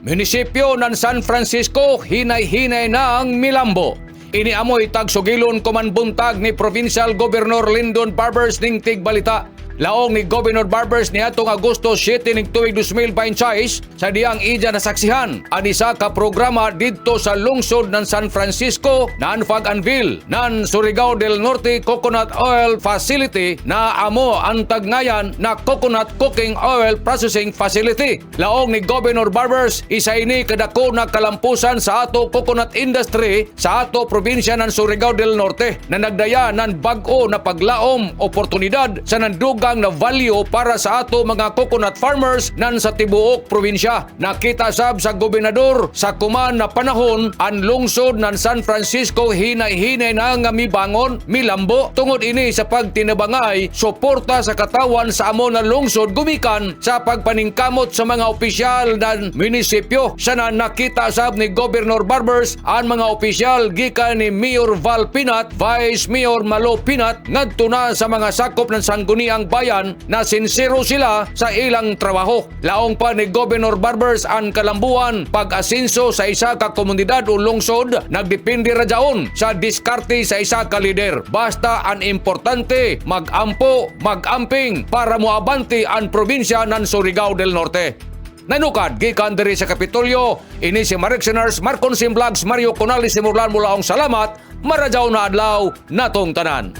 Munisipyo ng San Francisco hinay-hinay na ang milambo. Iniamoy tagsugilon kumanbuntag ni Provincial Governor Lyndon Barbers ning tigbalita. Laong ni Governor Barbers niadtong Agosto 7 ning tuig 2026 sa diyang ija nasaksihan ang isa ka programa didto sa lungsod ng San Francisco na pag-unveil ng Surigao del Norte Coconut Oil Facility na amo ang tagnayan na Coconut Cooking Oil Processing Facility. Laong ni Governor Barbers, isa ini kadako na kalampusan sa ato coconut industry sa ato probinsya ng Surigao del Norte na nagdaya ng bag-o na paglaom oportunidad sa nandugang na value para sa ato mga coconut farmers nan sa tibuok probinsya. Nakita sab sa gobernador sa kuman na panahon ang lungsod ng San Francisco hinay-hinay na nga mibangon, milambo tungod ini sa pagtinabangay suporta sa katawan sa amo na lungsod gumikan sa pagpaningkamot sa mga opisyal ng munisipyo. Sana nakita sab ni Governor Barbers ang mga opisyal gikan ni Mayor Val Pinat, Vice Mayor Malo Pinat ngadto na sa mga sakop ng sangguniang bayan na sincero sila sa ilang trabaho. Laong pa ni Governor Barbers ang kalambuan pag-asenso sa isa ka komunidad o lungsod nagdepende ra jaon sa diskarte sa isa ka lider. Basta ang importante mag-ampo, mag-amping para moabante ang probinsya ng Surigao del Norte. Nanukad gikan diri sa Kapitolyo, ini si Marictioners, Marconsim Vlogs, Mario Conales, Simurlan mula ang salamat, marajaw na adlaw natong tanan.